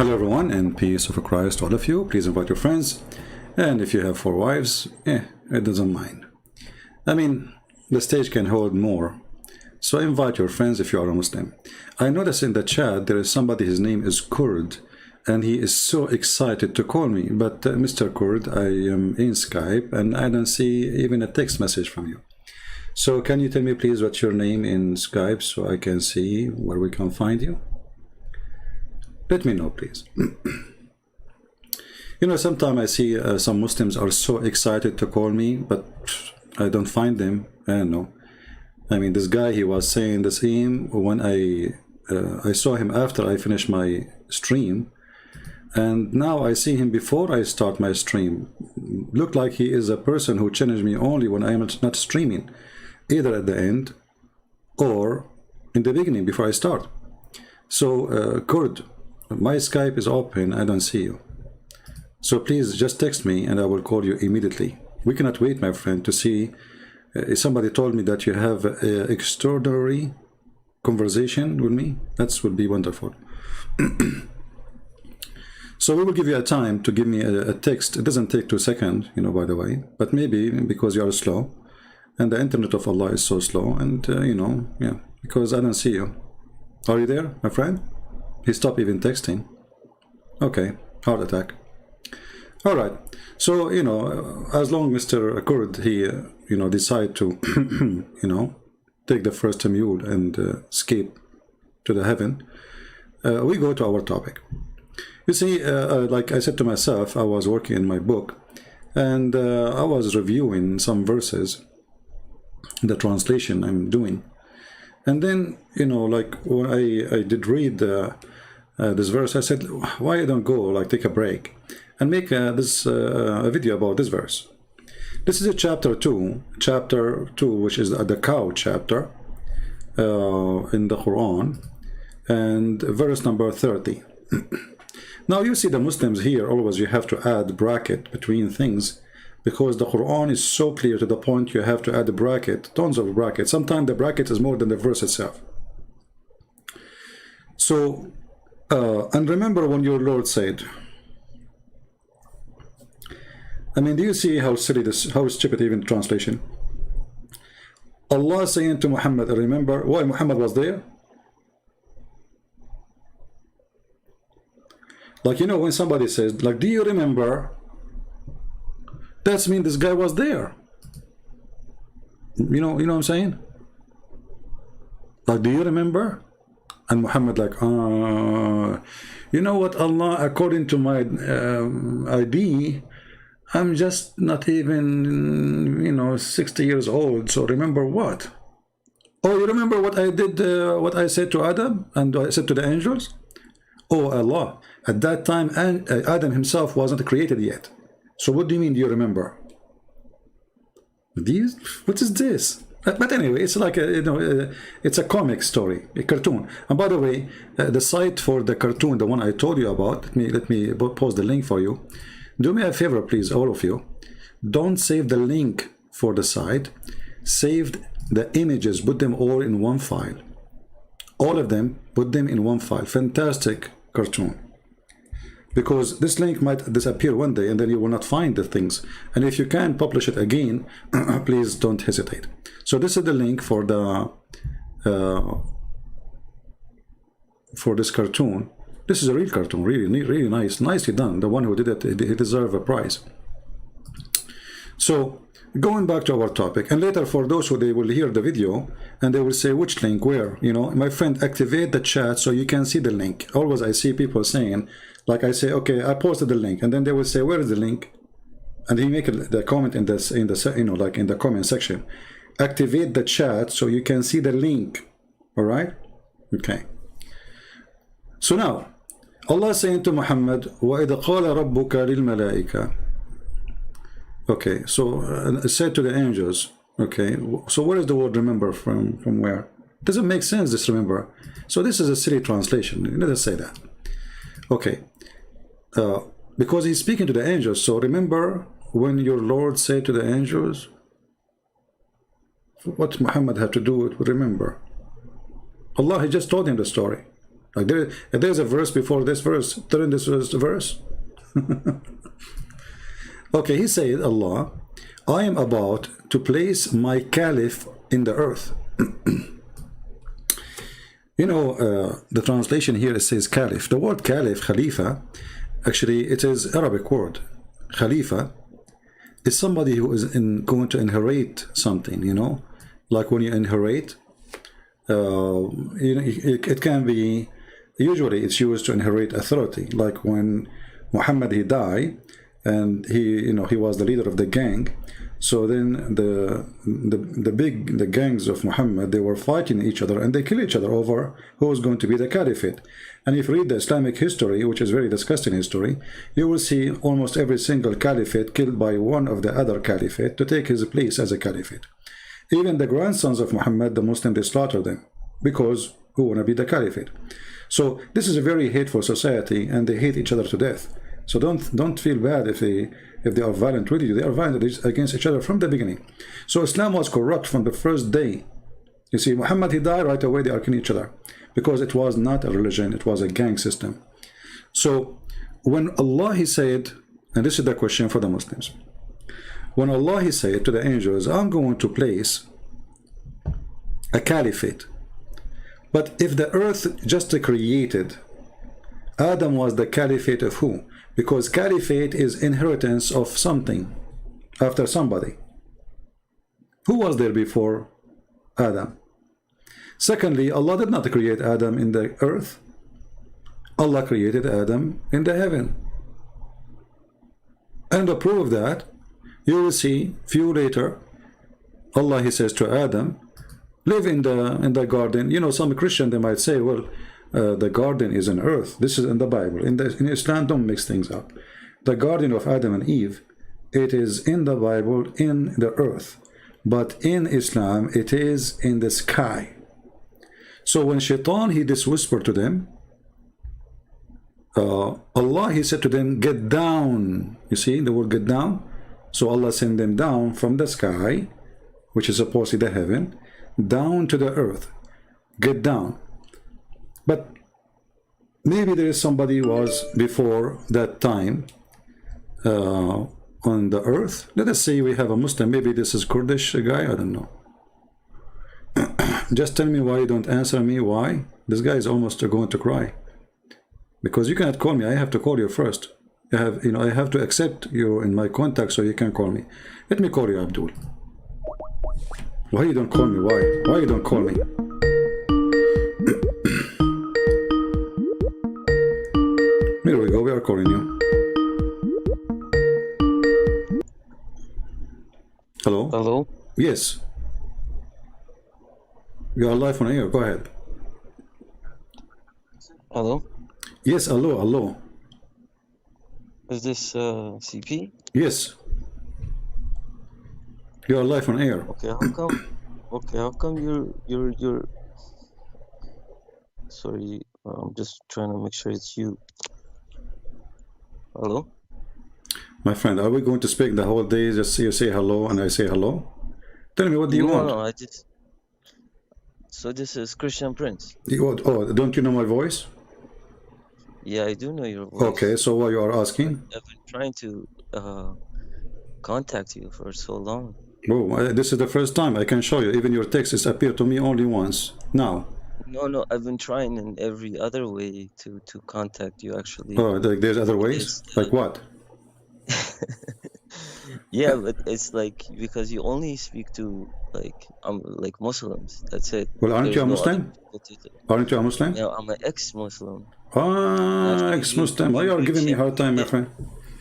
Hello everyone, and peace of Christ to all of you. Please invite your friends, and if you have 4 wives, it doesn't mind. I mean, the stage can hold more, so invite your friends if you are a Muslim. I noticed in the chat there is somebody, his name is Kurd, and he is so excited to call me. But Mr. Kurd, I am in Skype and I don't see even a text message from you. So can you tell me please what's your name in Skype so I can see where we can find you? Let me know, please. You know, sometimes I see some Muslims are so excited to call me, but I don't find them. I don't know. I mean, this guy, he was saying the same when I saw him after I finished my stream, and now I see him before I start my stream. Look like he is a person who challenged me only when I am not streaming, either at the end or in the beginning before I start. So, Kurd, my Skype is open, I don't see you. So please just text me and I will call you immediately. We cannot wait, my friend, to see. Somebody told me that you have an extraordinary conversation with me. That would be wonderful. So we will give you a time to give me a text. It doesn't take 2 seconds, you know, by the way, but maybe because you are slow and the internet of Allah is so slow, and you know, yeah, because I don't see you. Are you there, my friend? He stopped even texting. Okay, heart attack. All right. So, you know, as long as Mr. Kurd, he, you know, decide to, you know, take the first mule and escape to the heaven, we go to our topic. You see, like I said to myself, I was working in my book, and I was reviewing some verses, the translation I'm doing. And then, you know, like when I did read this verse, I said, why don't go, like, take a break and make this a video about this verse. This is a chapter 2, which is the cow chapter in the Quran, and verse number 30. Now you see the Muslims here, always you have to add bracket between things, because the Quran is so clear to the point you have to add a bracket, tons of brackets. Sometimes the bracket is more than the verse itself. So, and remember when your Lord said, I mean, do you see how silly this, how stupid even translation? Allah saying to Muhammad, remember why Muhammad was there? Like, you know, when somebody says, like, do you remember? That means this guy was there. You know what I'm saying? Like, do you remember? And Muhammad like, you know what, Allah, according to my ID, I'm just not even, you know, 60 years old. So remember what? Oh, you remember what I did, what I said to Adam and I said to the angels? Oh, Allah, at that time, Adam himself wasn't created yet. So what do you mean, do you remember? What is this? But anyway, it's like a, you know, it's a comic story, a cartoon. And by the way, the site for the cartoon, the one I told you about, let me post the link for you. Do me a favor, please, all of you. Don't save the link for the site. Save the images, put them all in one file. All of them, put them in one file. Fantastic cartoon. Because this link might disappear one day and then you will not find the things. And if you can publish it again, please don't hesitate. So this is the link for the for this cartoon. This is a real cartoon, really nice, nicely done. The one who did it, he deserves a prize. So going back to our topic, and later for those who they will hear the video and they will say which link, where, you know, my friend, activate the chat so you can see the link. Always I see people saying, like I say, okay, I posted the link, and then they will say, where is the link? And he make the comment in this, you know, like in the comment section. Activate the chat so you can see the link. All right? Okay. So now, Allah saying to Muhammad, وَإِذَا قَالَ رَبُّكَ لِلْمَلَائِكَةِ. Okay, so said to the angels. Okay, so where is the word remember from where? It doesn't make sense, this remember. So this is a silly translation. Let us say that. Okay, because he's speaking to the angels. So remember when your Lord said to the angels, what Muhammad had to do with remember? Allah, he just told him the story. Like there's a verse before this verse. Turn this verse. Okay, he said, Allah, I am about to place my caliph in the earth. You know, the translation here, it says caliph. The word caliph, khalifa, actually it is Arabic word. Khalifa is somebody who is going to inherit something, you know, like when you inherit, you know, it can be, usually it's used to inherit authority, like when Muhammad, he died, and he was the leader of the gang. So then the gangs of Muhammad, they were fighting each other, and they kill each other over who was going to be the caliphate. And if you read the Islamic history, which is very disgusting history, you will see almost every single caliphate killed by one of the other caliphate to take his place as a caliphate. Even the grandsons of Muhammad, the Muslims, they slaughter them because who want to be the caliphate. So this is a very hateful society, and they hate each other to death. So don't feel bad if they are violent with you. They are violent against each other from the beginning. So Islam was corrupt from the first day. You see, Muhammad, he died, right away they are killing each other, because it was not a religion, it was a gang system. So when Allah, he said, and this is the question for the Muslims, when Allah, he said to the angels, I'm going to place a caliphate, but if the earth just created, Adam was the caliphate of who? Because caliphate is inheritance of something after somebody. Who was there before Adam? Secondly, Allah did not create Adam in the earth. Allah created Adam in the heaven. And to prove that, you will see few later, Allah, he says to Adam, live in the garden. You know, some Christian, they might say, well, the garden is on earth. This is in the Bible. In Islam, don't mix things up. The garden of Adam and Eve, it is in the Bible, in the earth. But in Islam, it is in the sky. So when Shaitan, he just whispered to them, Allah, he said to them, get down. You see the word get down? So Allah sent them down from the sky, which is supposed to be the heaven, down to the earth. Get down. But maybe there is somebody who was before that time on the earth. Let us say we have a Muslim. Maybe this is Kurdish guy. I don't know. Just tell me why you don't answer me. Why? This guy is almost going to cry. Because you cannot call me. I have to call you first. I have to accept you in my contact so you can call me. Let me call you, Abdul. Why you don't call me? Why? Why you don't call me? Here we go, we are calling you. Hello? Hello? Yes. You are live on air, go ahead. Hello? Yes, hello, hello. Is this CP? Yes. You are live on air. Okay, how come you're sorry, I'm just trying to make sure it's you. Hello? My friend, are we going to speak the whole day? Just you say hello and I say hello? Tell me, what do you want? No, so this is Cristian Prince. Oh, don't you know my voice? Yeah, I do know your voice. Okay, so what you are asking? I've been trying to contact you for so long. Oh, this is the first time I can show you. Even your text has appeared to me only once. Now. No, I've been trying in every other way to contact you, actually. Oh, there's other ways? Like what? Yeah, but it's like because you only speak to like Muslims. That's it. Well, aren't you a Muslim? Aren't you a Muslim? No, I'm an ex-Muslim. Ah, ex-Muslim. Why you are giving me a hard time, my friend?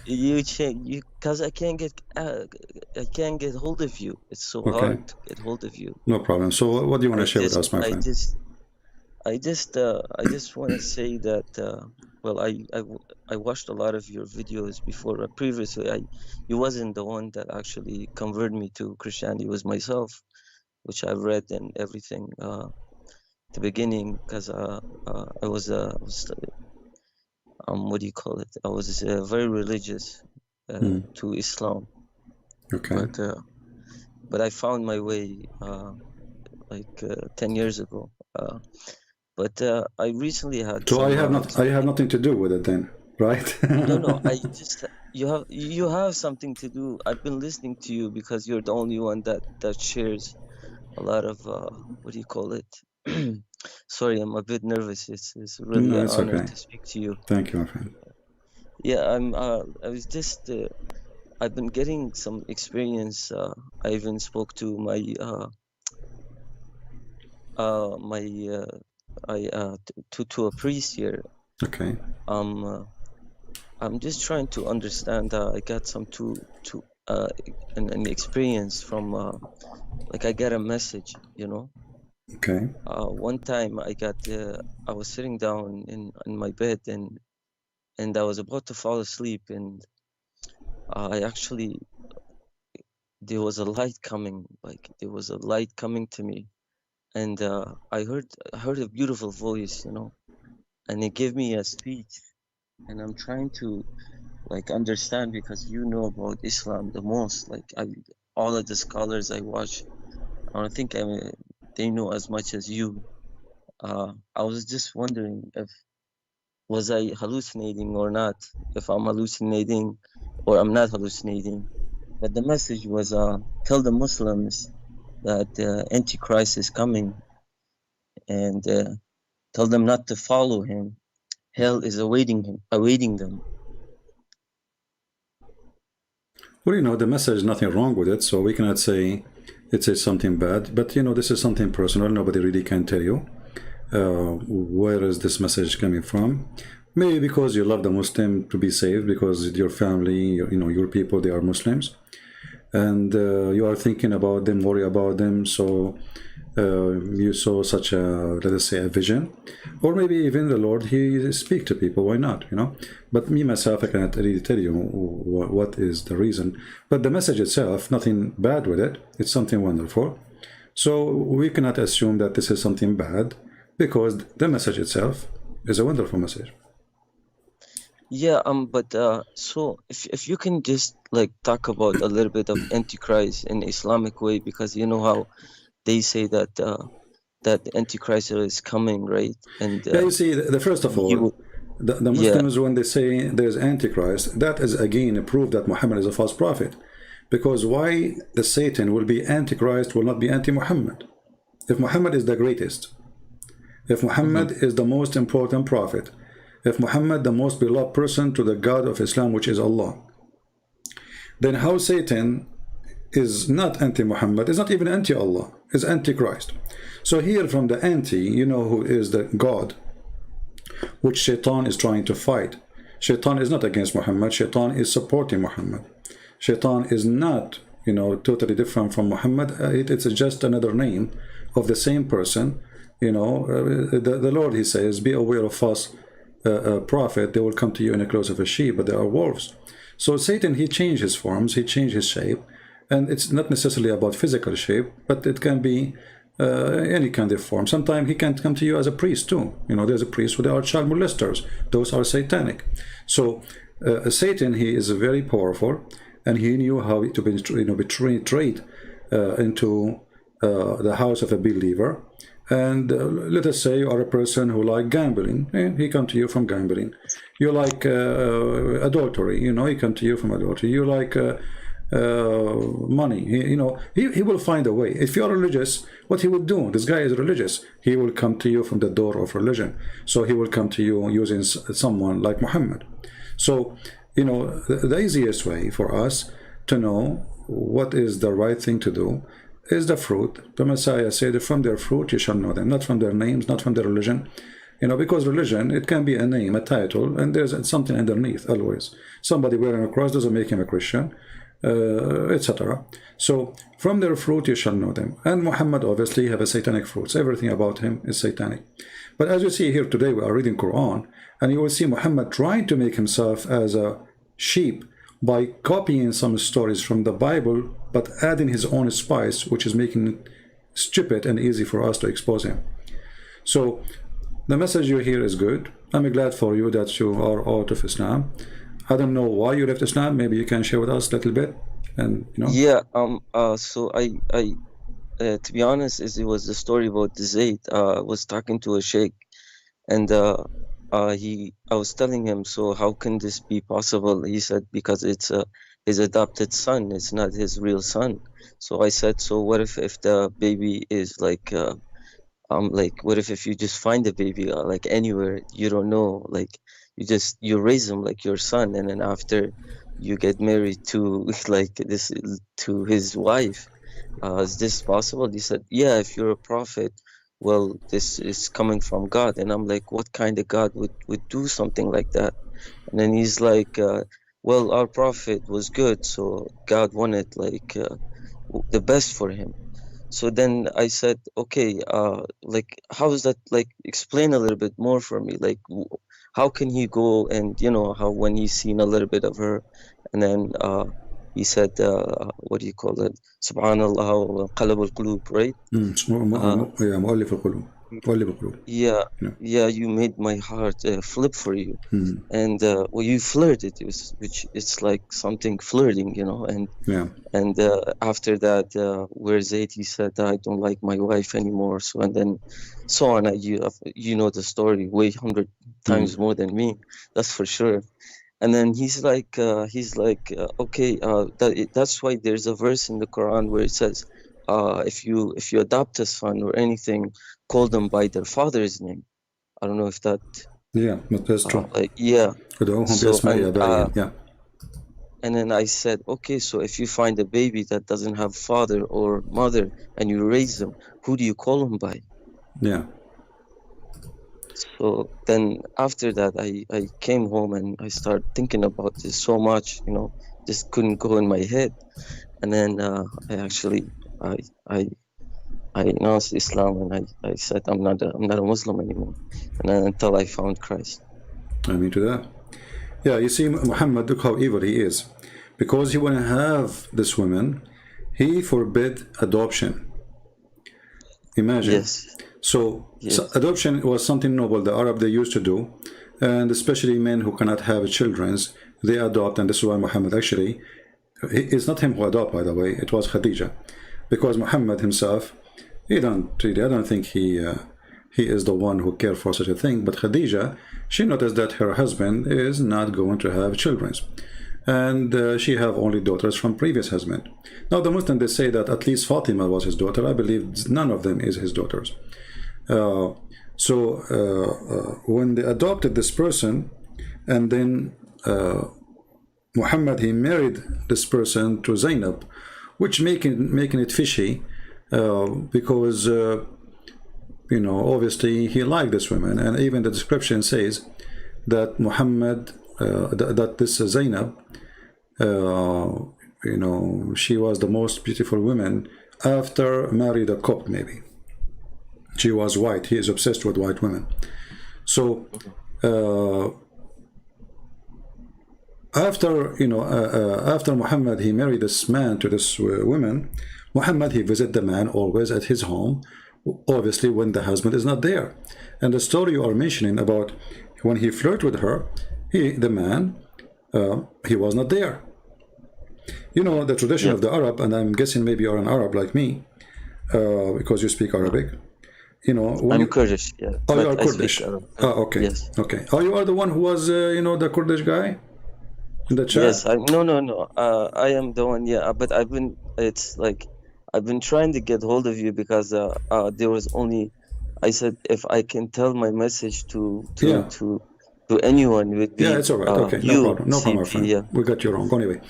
Because I can't get hold of you. It's so hard to get hold of you. No problem. So what do you want to share with us, my friend? I just want to say that well, I watched a lot of your videos before. Previously, you wasn't the one that actually converted me to Christianity. It was myself, which I've read and everything. The beginning, because I was what do you call it? I was very religious to Islam. Okay. But I found my way like 10 years ago. But I recently had So I some have nothing to do with it then, right? no, I just you have something to do. I've been listening to you because you're the only one that shares a lot of what do you call it? Sorry, I'm a bit nervous. It's really No, an it's honor okay. to speak to you. Thank you, my friend. Yeah, I was just I've been getting some experience. I even spoke to my my to a priest here. Okay. I'm just trying to understand. I got some an experience from like I get a message, you know. Okay. One time I was sitting down in my bed and I was about to fall asleep, and I actually there was a light coming, like there was a light coming to me, and I heard a beautiful voice, you know, and it gave me a speech, and I'm trying to like understand because you know about Islam the most. Like all of the scholars I watch, I don't think they know as much as you. I was just wondering if was I hallucinating or not, if I'm hallucinating or I'm not hallucinating. But the message was tell the Muslims that Antichrist is coming, and tell them not to follow him. Hell is awaiting them. Well, the message, nothing wrong with it, so we cannot say it says something bad. But this is something personal. Nobody really can tell you where is this message coming from. Maybe because you love the Muslim to be saved, because your family, your people, they are Muslims, and you are thinking about them, worry about them. So you saw such a, let us say, a vision, or maybe even the Lord, he speak to people. Why not? But me myself, I cannot really tell you what is the reason. But the message itself, nothing bad with it. It's something wonderful. So we cannot assume that this is something bad, because the message itself is a wonderful message. Yeah, but so if you can just like talk about a little bit of Antichrist in Islamic way, because you know how they say that that the Antichrist is coming, right? And Yeah, you see, the first of he all, will, the yeah, Muslims, when they say there's Antichrist, that is again a proof that Muhammad is a false prophet. Because why the Satan will be Antichrist, will not be anti-Muhammad? If Muhammad is the greatest, if Muhammad is the most important prophet, if Muhammad the most beloved person to the God of Islam, which is Allah, then how Satan is not anti-Muhammad, is not even anti-Allah, is anti-Christ. So here from the anti, who is the God, which Shaitan is trying to fight. Shaitan is not against Muhammad, Shaitan is supporting Muhammad. Shaitan is not, totally different from Muhammad. It's just another name of the same person. The Lord, he says, be aware of false prophet. They will come to you in the clothes of a sheep, but they are wolves. So Satan, he changed his forms, he changed his shape, and it's not necessarily about physical shape, but it can be any kind of form. Sometimes he can come to you as a priest too. There's a priest who are child molesters. Those are satanic. So Satan, he is very powerful, and he knew how to be betrayed into the house of a believer. And let us say you are a person who like gambling, and he come to you from gambling. You like adultery, he come to you from adultery. You like money, he will find a way. If you are religious, what he will do, this guy is religious, he will come to you from the door of religion. So he will come to you using someone like Muhammad. So the easiest way for us to know what is the right thing to do is the fruit. The Messiah said, from their fruit you shall know them, not from their names, not from their religion. Because religion, it can be a name, a title, and there's something underneath always. Somebody wearing a cross doesn't make him a Christian, etc. So from their fruit you shall know them. And Muhammad obviously have a satanic fruits. Everything about him is satanic. But as you see here today, we are reading Quran, and you will see Muhammad trying to make himself as a sheep by copying some stories from the Bible, but adding his own spice, which is making it stupid and easy for us to expose him. So the message you hear is good. I'm glad for you that you are out of Islam. I don't know why you left Islam. Maybe you can share with us a little bit. And yeah. So I to be honest, it was the story about the Zayd. I was talking to a sheikh, And I was telling him, so how can this be possible? He said, because it's his adopted son, it's not his real son. So I said, so what if the baby is like, what if you just find a baby like anywhere, you don't know, like you raise him like your son, and then after you get married to like this to his wife, is this possible? He said, yeah, if you're a prophet, well, this is coming from God. And I'm like, what kind of God would do something like that? And then he's like, well, our prophet was good, so God wanted like the best for him. So then I said, okay, like, how is that? Like, explain a little bit more for me. Like, how can he go and, how when he's seen a little bit of her, and then he said, what do you call it? Subhanallah, qalab al-qulub, right? yeah, مؤلف القلوب. مؤلف القلوب. Yeah, Yeah. yeah, you made my heart flip for you. And well, you flirted, which it's like something flirting, and Yeah. and after that, where Zayd, he said, I don't like my wife anymore. So, and then so on. You know the story way 100 times more than me, that's for sure. And then he's like, okay, that's why there's a verse in the Quran where it says, if you adopt a son or anything, call them by their father's name. I don't know if that. Yeah, but that's true. Yeah. So, yeah. And then I said, okay, so if you find a baby that doesn't have father or mother and you raise them, who do you call them by? Yeah. So then after that, I came home and I started thinking about this so much, just couldn't go in my head. And then I announced Islam, and I said I'm not a Muslim anymore, and then until I found Christ. I mean to that. Yeah, you see, Muhammad, look how evil he is. Because he want to have this woman, he forbid adoption. Imagine. Yes. So adoption was something noble the Arab they used to do, and especially men who cannot have children, they adopt, and this is why Muhammad actually, it's not him who adopted, by the way, it was Khadija. Because Muhammad himself, I don't think he is the one who cared for such a thing, but Khadija, she noticed that her husband is not going to have children, and she have only daughters from previous husband. Now the Muslims, they say that at least Fatima was his daughter. I believe none of them is his daughters. When they adopted this person, and then Muhammad, he married this person to Zainab, which making it fishy, because obviously he liked this woman, and even the description says that Muhammad, that this Zainab, she was the most beautiful woman after married a Copt, maybe. She was white. He is obsessed with white women. So after Muhammad, he married this man to this woman, Muhammad, he visit the man always at his home, obviously when the husband is not there. And the story you are mentioning about when he flirted with her, the man, he was not there. The tradition of the Arab, and I'm guessing maybe you're an Arab like me, because you speak Arabic. I'm Kurdish. Yeah. Oh, you are Kurdish. Okay. Yes. Okay. Oh, you are the one who was, the Kurdish guy in the chat. Yes. No. I am the one. Yeah. But I've been trying to get hold of you because there was only. I said if I can tell my message to anyone, it would be. Yeah, it's all right. Okay, no problem, my friend. Yeah. We got you wrong. Anyway,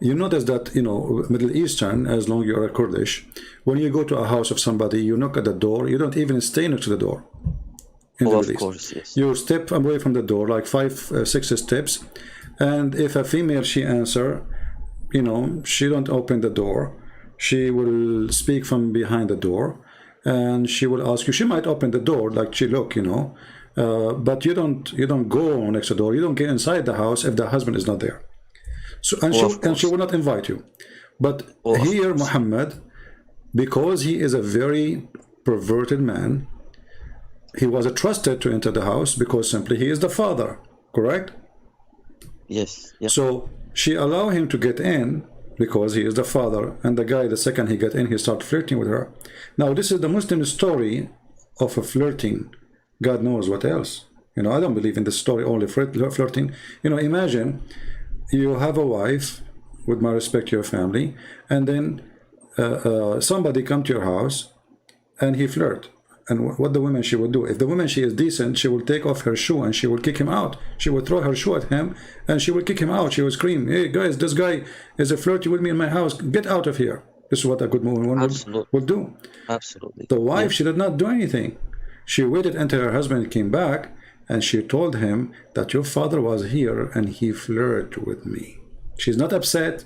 you notice that Middle Eastern, as long as you're a Kurdish, when you go to a house of somebody, you knock at the door. You don't even stay next to the door. Of course, yes. You step away from the door like 5, 6 steps, and if a female she answer, she don't open the door. She will speak from behind the door, and she will ask you. She might open the door like she look, but you don't go next to the door. You don't get inside the house if the husband is not there. So and she will not invite you. But here Muhammad, because he is a very perverted man, he was trusted to enter the house because simply he is the father, correct? Yes. Yep. So she allowed him to get in because he is the father, and the guy, the second he got in, he started flirting with her. Now this is the Muslim story of a flirting, God knows what else. You know, I don't believe in the story only flirting. You know, imagine you have a wife, with my respect to your family, and then somebody come to your house and he flirt. And what the woman she would do? If the woman she is decent, she will take off her shoe and she will kick him out. She will throw her shoe at him and she will kick him out. She will scream, "Hey guys, this guy is a flirting with me in my house. Get out of here." This is what a good woman would do. Absolutely. The wife, she did not do anything. She waited until her husband came back and she told him that your father was here and he flirted with me. She's not upset.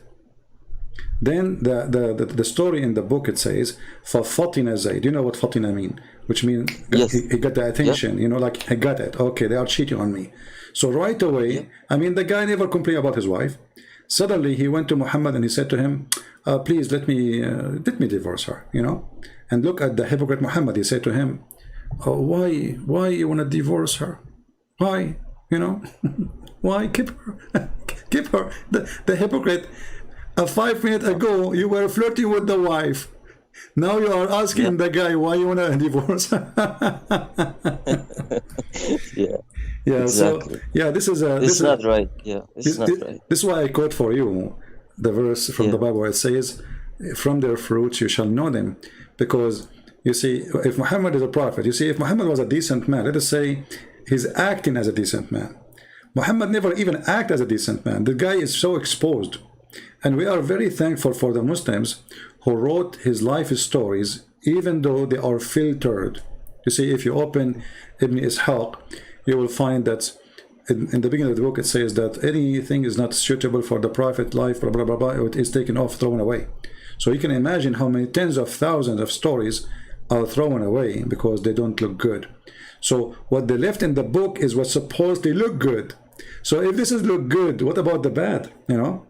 Then the story in the book, it says, فَفَطِنَ زَيْد. Do you know what fatina mean? Which means he got the attention, you know, like, I got it. Okay, they are cheating on me. So right away, I mean, the guy never complained about his wife. Suddenly he went to Muhammad and he said to him, please let me divorce her, you know. And look at the hypocrite Muhammad. He said to him, why you want to divorce her? Why, you know? Why? Keep her. Keep her. The hypocrite. 5 minutes ago you were flirting with the wife. Now you are asking the guy why you want to divorce. Exactly. So this is not right. It's not right. This is why I quote for you the verse from the Bible. It says, from their fruits you shall know them. Because you see, if Muhammad is a prophet, you see, if Muhammad was a decent man, let us say he's acting as a decent man. Muhammad never even acted as a decent man. The guy is so exposed. And we are very thankful for the Muslims who wrote his life stories, even though they are filtered. You see, if you open Ibn Ishaq, you will find that in the beginning of the book it says that anything is not suitable for the prophet life, blah, blah, blah, blah, it is taken off, thrown away. So you can imagine how many tens of thousands of stories are thrown away because they don't look good. So what they left in the book is what supposedly look good. So if this is look good, what about the bad, you know?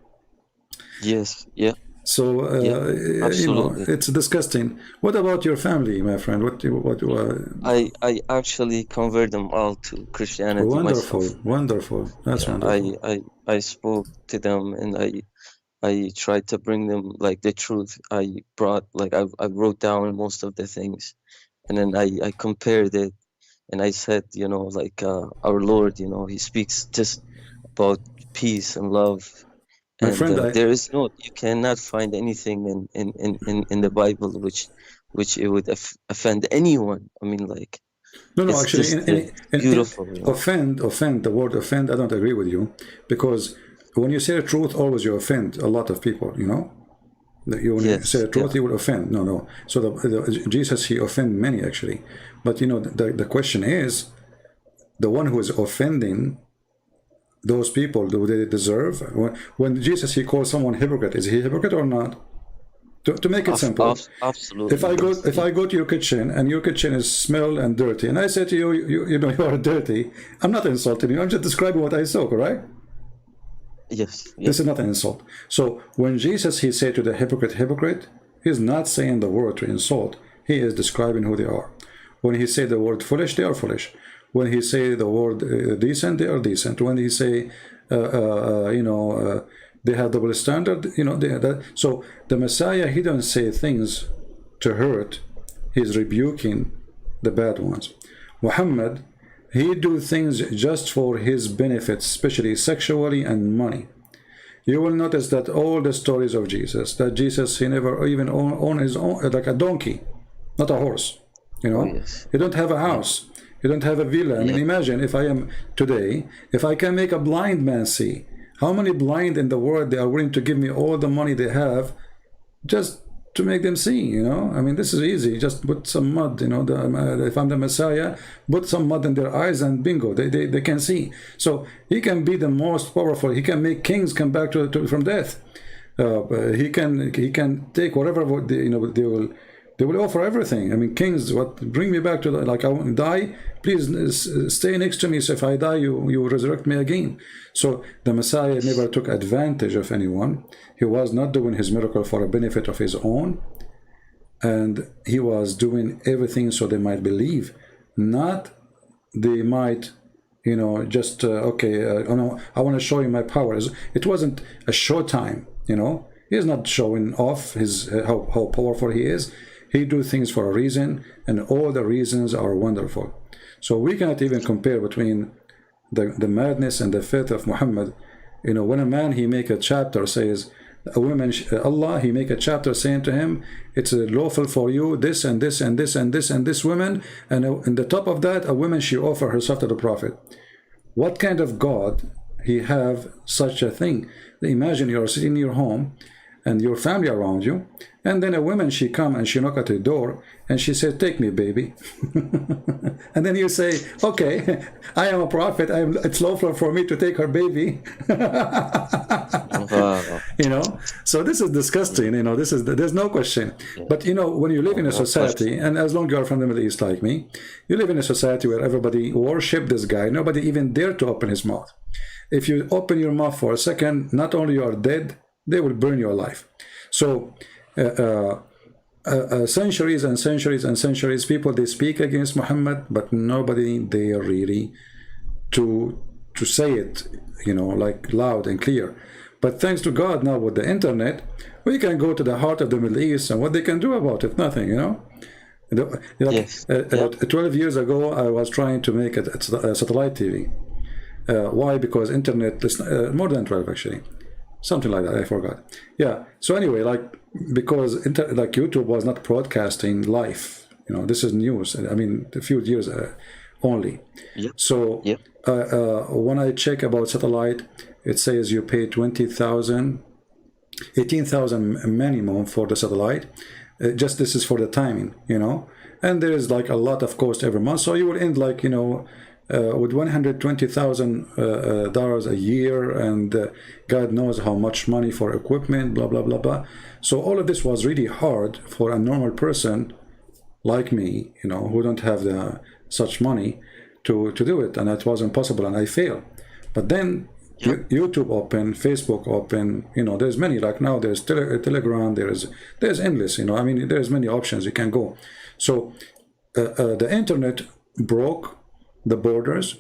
Yes, yeah. So you know, it's disgusting. What about your family, my friend? I actually convert them all to Christianity. Wonderful. That's wonderful. I spoke to them and I tried to bring them like the truth. I brought like I wrote down most of the things, and then I compared it, and I said, you know, like our Lord, you know, he speaks just about peace and love. My and friend, there is you cannot find anything in the Bible which it would offend anyone. I mean, like, no, actually, beautiful. Offend, the word offend, I don't agree with you, because when you say the truth, always you offend a lot of people, you know. When you say the truth, you will offend. No. So Jesus, he offended many, actually. But, you know, the question is, the one who is offending those people, do they deserve? When Jesus, he calls someone hypocrite, is he a hypocrite or not? To make it simple, absolutely. If I go to your kitchen and your kitchen is smell and dirty, and I say to you, you know, you are dirty, I'm not insulting you. I'm just describing what I saw, correct? Yes. This is not an insult. So when Jesus, he said to the hypocrite, he's not saying the word to insult. He is describing who they are. When he said the word foolish, they are foolish. When he say the word decent, they are decent. When he say, they have double standard, you know. So the Messiah, he don't say things to hurt. He's rebuking the bad ones. Muhammad, he do things just for his benefits, especially sexually and money. You will notice that all the stories of Jesus, that Jesus, he never even owned his own, like a donkey, not a horse, you know. He don't have a house. You don't have a villa. I mean, imagine if I am today, if I can make a blind man see, how many blind in the world they are willing to give me all the money they have just to make them see, you know? I mean, this is easy. Just put some mud, you know, if I'm the Messiah, put some mud in their eyes and bingo, they can see. So he can be the most powerful. He can make kings come back from death. He can take whatever, you know, they will offer everything. I mean, kings, bring me back to like I want to die, please stay next to me, so if I die, you will resurrect me again. So the Messiah never took advantage of anyone. He was not doing his miracle for a benefit of his own, and he was doing everything so they might believe, not they might, you know, just I want to show you my powers. It wasn't a show time, you know. He's not showing off his how powerful he is. He do things for a reason, and all the reasons are wonderful. So we cannot even compare between the madness and the faith of Muhammad. You know, when a man, he make a chapter, says, a woman, Allah, he make a chapter saying to him, it's lawful for you, this and this and this and this and this woman, and in the top of that, a woman, she offer herself to the Prophet. What kind of God he have such a thing? Imagine you're sitting in your home and your family around you, and then a woman, she come and she knock at the door and she said, take me, baby. And then you say, okay, I am a prophet, it's lawful for me to take her baby. You know, so this is disgusting. You know, this is, there's no question. But you know, when you live in a society, and as long as you are from the Middle East like me, you live in a society where everybody worship this guy, nobody even dare to open his mouth. If you open your mouth for a second, not only you are dead, they will burn your life. So centuries and centuries and centuries, people, they speak against Muhammad, but nobody dare really to say it, you know, like loud and clear. But thanks to God, now with the internet, we can go to the heart of the Middle East, and what they can do about it, nothing, you know. Like, 12 years ago, I was trying to make a satellite TV. Why? Because internet is more than 12 actually, something like that, I forgot. Yeah, so anyway, like, because like YouTube was not broadcasting live, you know, this is news, I mean, a few years only. So when I check about satellite, it says you pay 20,000, 18,000 minimum for the satellite. Just this is for the timing, you know, and there is like a lot of cost every month, so you will end like, you know, with $120,000 a year, and God knows how much money for equipment, blah blah blah blah. So all of this was really hard for a normal person like me, you know, who don't have such money to do it, and it was impossible, and I failed. But then YouTube open, Facebook open, you know, there's many, like now there's Telegram, there's endless, you know, I mean, there's many options you can go. So the internet broke the borders,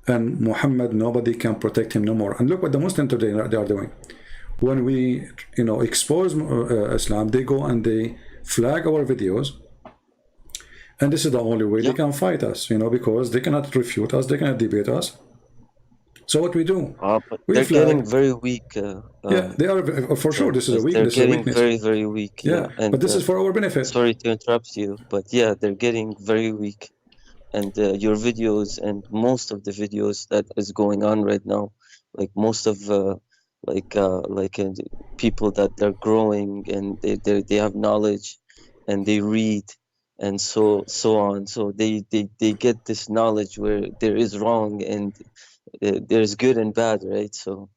and Muhammad, nobody can protect him no more. And look what the Muslims today they are doing. When we, you know, expose Islam, they go and they flag our videos, and this is the only way they can fight us, you know, because they cannot refute us, they cannot debate us. So what we do? But they're getting very weak. Yeah, they are, for sure. This is a weakness. They're getting very, very weak. Yeah, and, but this is for our benefit. Sorry to interrupt you, but yeah, they're getting very weak. And your videos and most of the videos that is going on right now, like most of people that they're growing and they have knowledge and they read and so on. So they get this knowledge where there is wrong and there's good and bad, right? So,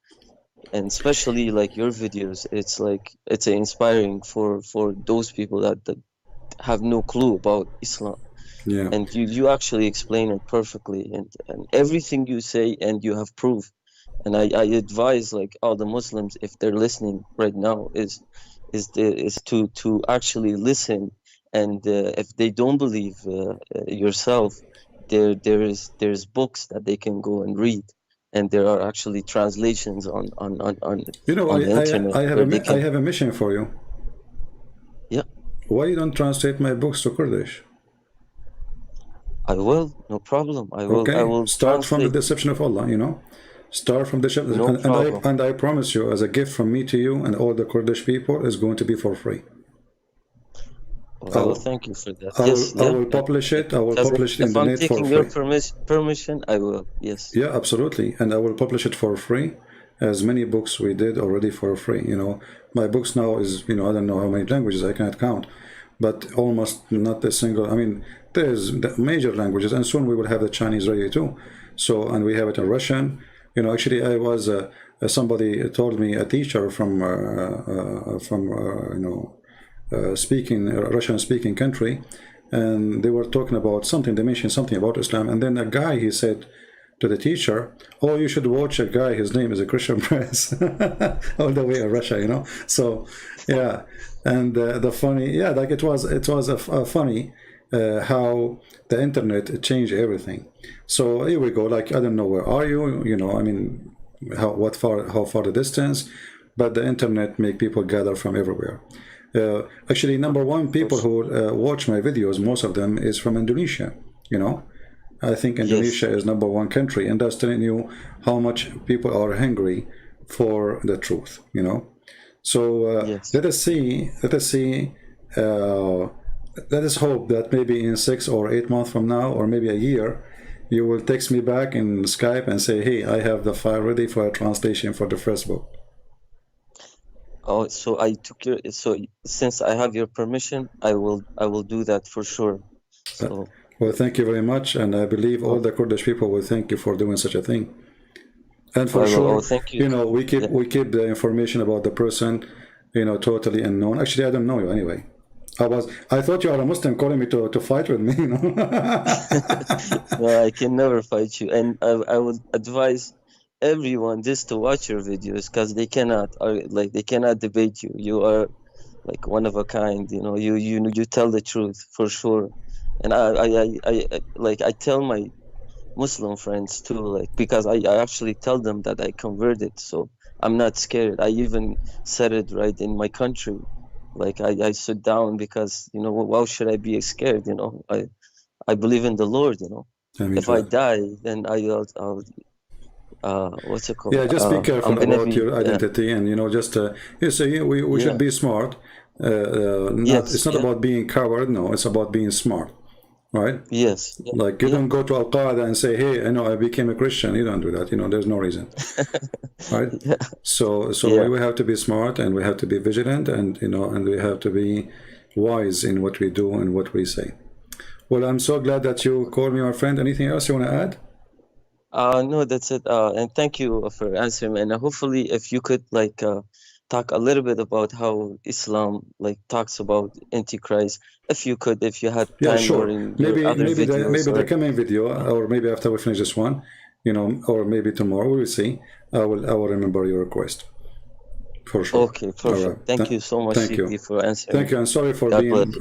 and especially like your videos, it's like it's inspiring for those people that have no clue about Islam. Yeah. And you actually explain it perfectly, and everything you say, and you have proof. And I advise like all the Muslims, if they're listening right now, is to actually listen. And if they don't believe yourself, there's books that they can go and read, and there are actually translations on you know, on the internet. I have a mission for you. Yeah. Why you don't translate my books to Kurdish? I will, no problem. I will. Okay. I will start translate. from the deception of Allah, you know. Start from the and I promise you, as a gift from me to you and all the Kurdish people, is going to be for free. Well, thank you for that. I will publish it. I will publish it in the net for free. If I'm taking your permission, I will. Yes. Yeah, absolutely. And I will publish it for free, as many books we did already for free. You know, my books now is, you know, I don't know how many languages, I cannot count, but almost not a single. I mean, there's the major languages, and soon we will have the Chinese ready too. So, and we have it in Russian. You know, actually, I was somebody told me, a teacher from you know, Russian-speaking country, and they were talking about something. They mentioned something about Islam, and then a guy, he said to the teacher, "Oh, you should watch a guy. His name is Cristian Prince," all the way in Russia, you know. So, yeah, and the funny, yeah, like it was a funny how the internet changed everything. So here we go. Like, I don't know, where are you? You know, I mean, how far the distance, but the internet make people gather from everywhere. Actually, number one people who watch my videos, most of them is from Indonesia. You know, I think Indonesia is number one country, and that's telling you how much people are hungry for the truth. You know, so let us see. Let us hope that maybe in 6 or 8 months from now, or maybe a year, you will text me back in Skype and say, "Hey, I have the file ready for a translation for the first book." Oh, so I took your, so since I have your permission, I will do that for sure. So well, thank you very much, and I believe all the Kurdish people will thank you for doing such a thing. And for sure, thank you. You know, we keep the information about the person, you know, totally unknown. Actually, I don't know you anyway. I thought you are a Muslim calling me to fight with me, you know. No, I can never fight you, and I would advise everyone just to watch your videos, because they cannot they cannot debate you. You are like one of a kind, you know. You tell the truth for sure. And I tell my Muslim friends too, like, because I actually tell them that I converted, so I'm not scared. I even said it right in my country. Like I sit down because, you know, why should I be scared? You know, I believe in the Lord, you know. If I die, then I'll what's it called? Yeah, just be careful about your identity, and you know, just you say we should be smart. It's not about being coward. No, it's about being smart, right? Yes. Like you don't go to Al Qaeda and say, "Hey, I know I became a Christian." You don't do that. You know, there's no reason, right? So we have to be smart, and we have to be vigilant, and you know, and we have to be wise in what we do and what we say. Well, I'm so glad that you called me, my friend. Anything else you want to add? No, that's it. And thank you for answering. And hopefully, if you could talk a little bit about how Islam talks about Antichrist, if you had time, sure. or in maybe your other videos, maybe the coming video, or maybe after we finish this one, you know, or maybe tomorrow, we will see. I will remember your request for sure. Okay, perfect. Right. Thank you so much, CP, for answering. Thank you, and sorry for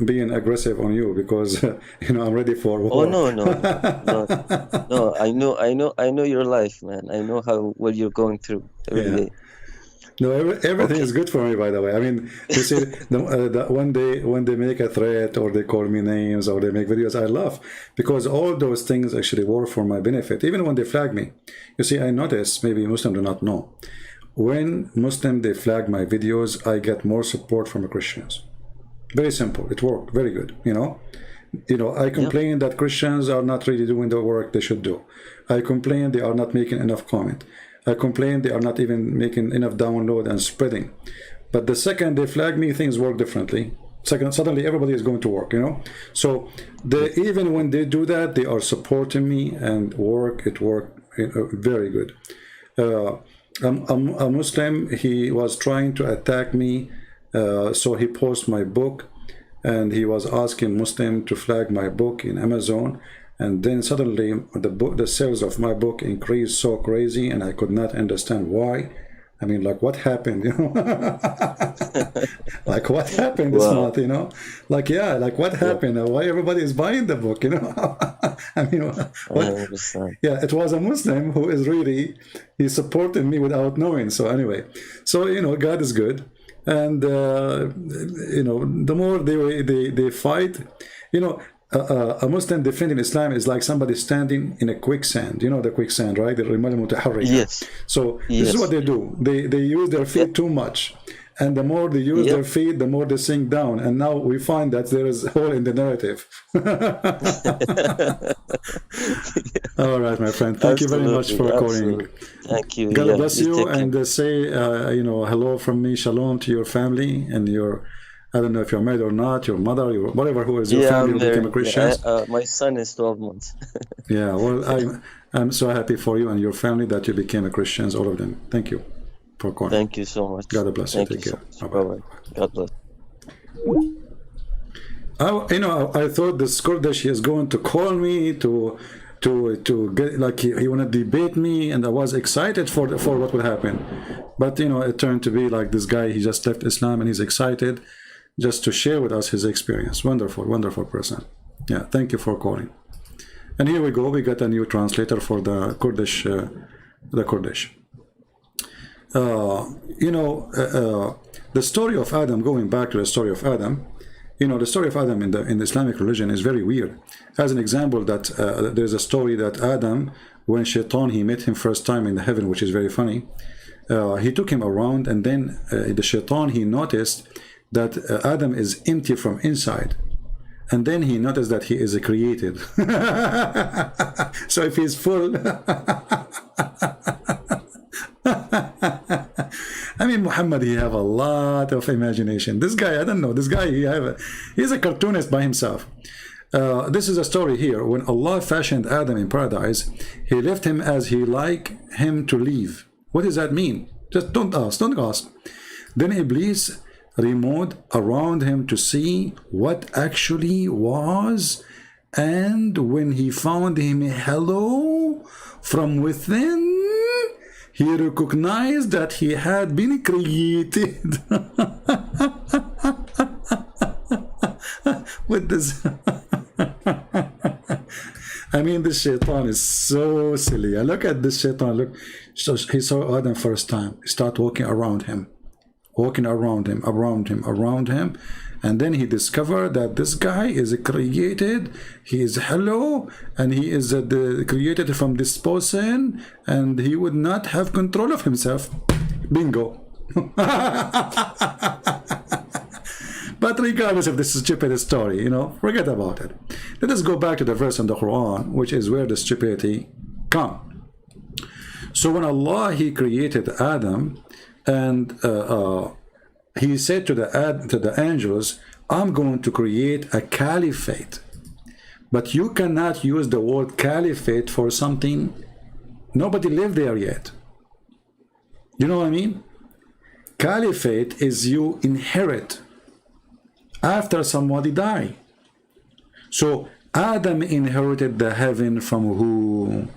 being aggressive on you, because you know, I'm ready for war. Oh no. I know your life, man. I know what you're going through every day. No, everything is good for me, by the way. I mean, you see, when they make a threat, or they call me names, or they make videos, I laugh, because all those things actually work for my benefit. Even when they flag me, you see, I notice, maybe Muslims do not know, when Muslims they flag my videos, I get more support from the Christians. Very simple. It worked very good. You know, I complain that Christians are not really doing the work they should do. I complain they are not making enough comment. I complain they are not even making enough download and spreading. But the second they flag me, things work differently. Suddenly everybody is going to work, you know. So even when they do that, they are supporting me, and it worked very good. A Muslim, he was trying to attack me, so he posted my book, and he was asking Muslim to flag my book in Amazon. And then suddenly the sales of my book increased so crazy, and I could not understand why. I mean, like, what happened, you know? Like, what happened this month, you know? Like, what happened? Why everybody is buying the book, you know? I mean, it was a Muslim who is he supported me without knowing. So anyway, you know, God is good. And, you know, the more they fight, you know, a Muslim defending Islam is like somebody standing in a quicksand. You know the quicksand, right? Yes. So this is what they do. They use their feet too much, and the more they use their feet, the more they sink down. And now we find that there is a hole in the narrative. All right, my friend. Thank you very much for calling. Thank you. God bless you, and say you know, hello from me, shalom to your family and your. I don't know if you're married or not, your mother, whatever, who is your family who became a Christian. My son is 12 months. Yeah, well, I'm so happy for you and your family that you became a Christians, all of them. Thank you for calling. Thank you so much. God bless you. Take care. Bye-bye. God bless. You know, I thought this Kurdish is going to call me to get, like, he want to debate me, and I was excited for what would happen. But you know, it turned to be like this guy, he just left Islam and he's excited just to share with us his experience. Wonderful person. Yeah, thank you for calling. And here we go. We got a new translator for the Kurdish. You know, the story of Adam, going back to the story of Adam, you know, the story of Adam in the Islamic religion is very weird. As an example, that there's a story that Adam, when Shaitan, he met him first time in the heaven, which is very funny. He took him around, and then the Shaitan, he noticed that Adam is empty from inside. And then he noticed that he is created. So if he's full, I mean, Muhammad, he have a lot of imagination. This guy, I don't know, this guy, he's a cartoonist by himself. This is a story here. When Allah fashioned Adam in paradise, he left him as he like him to leave. What does that mean? Just don't ask. Then Iblis removed around him to see what actually was, and when he found him hello from within, he recognized that he had been created. With this I mean, this Shaitan is so silly. Look at this Shaitan. Look, so he saw Adam first time. He started walking around him, and then he discovered that this guy is created. He is hello, and he is created from this person, and he would not have control of himself. Bingo. But regardless of this stupid story, you know, forget about it. Let us go back to the verse in the Quran, which is where the stupidity comes. So when Allah, he created Adam, and he said to the angels, I'm going to create a caliphate. But you cannot use the word caliphate for something nobody lived there yet. You know what I mean? Caliphate is you inherit after somebody die. So Adam inherited the heaven from who?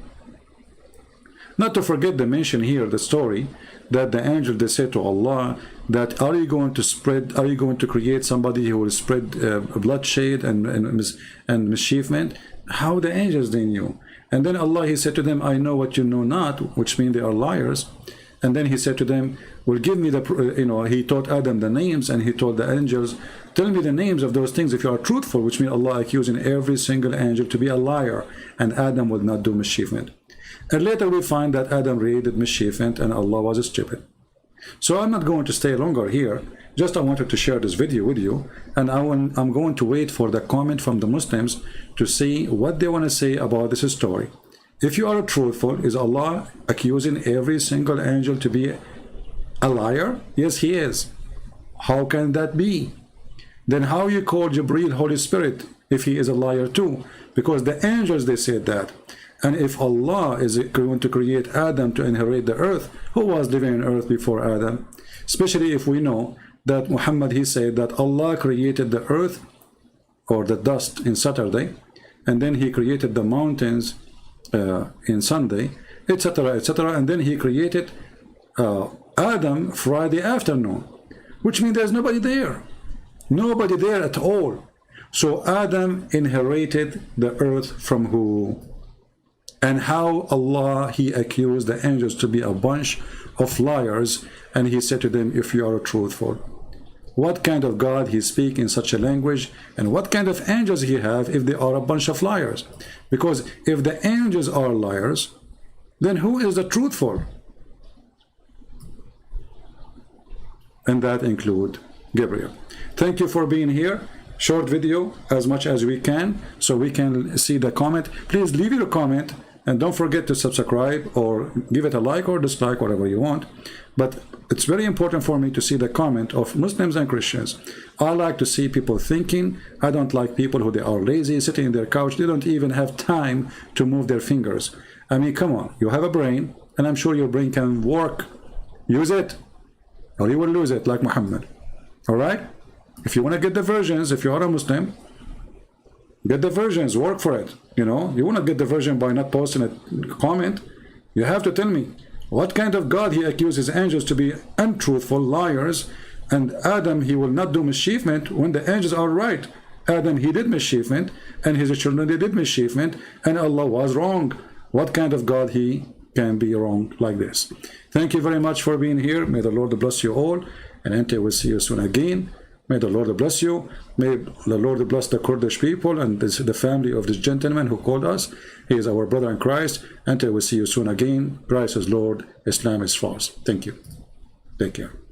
Not to forget to mention here the story that the angel, they said to Allah that are you going to create somebody who will spread bloodshed and mischievement? How the angels, they knew. And then Allah, he said to them, I know what you know not, which means they are liars. And then he said to them, well, give me the, he taught Adam the names, and he told the angels, tell me the names of those things if you are truthful, which means Allah accusing every single angel to be a liar, and Adam would not do mischievement. And later we find that Adam really did mischievement, and Allah was stupid. So I'm not going to stay longer here. Just I wanted to share this video with you, and I'm going to wait for the comment from the Muslims to see what they want to say about this story. If you are truthful, is Allah accusing every single angel to be a liar? Yes, he is. How can that be? Then how you call Jibreel Holy Spirit if he is a liar too? Because the angels, they said that. And if Allah is going to create Adam to inherit the earth, who was living on earth before Adam? Especially if we know that Muhammad, he said that Allah created the earth or the dust in Saturday, and then he created the mountains in Sunday, etc., etc., and then he created Adam Friday afternoon, which means there's nobody there at all. So Adam inherited the earth from who? And how Allah, he accused the angels to be a bunch of liars, and he said to them, if you are truthful. What kind of God he speak in such a language, and what kind of angels he have if they are a bunch of liars? Because if the angels are liars, then who is the truthful? And that include Gabriel. Thank you for being here. Short video as much as we can, so we can see the comment. Please leave your comment, and don't forget to subscribe or give it a like or dislike, whatever you want. But it's very important for me to see the comment of Muslims and Christians. I like to see people thinking. I don't like people who they are lazy, sitting in their couch. They don't even have time to move their fingers. I mean, come on. You have a brain, and I'm sure your brain can work. Use it, or you will lose it like Muhammad. All right? If you want to get the versions, if you are a Muslim, get the versions, work for it. You know, you want to get the version by not posting a comment. You have to tell me what kind of God he accuses angels to be untruthful, liars, and Adam, he will not do mischievement when the angels are right. Adam, he did mischievement, and his children, they did mischievement, and Allah was wrong. What kind of God he can be wrong like this? Thank you very much for being here. May the Lord bless you all. And until we see you soon again, may the Lord bless you. May the Lord bless the Kurdish people and the family of this gentleman who called us. He is our brother in Christ. Until we see you soon again, Christ is Lord, Islam is false. Thank you. Take care.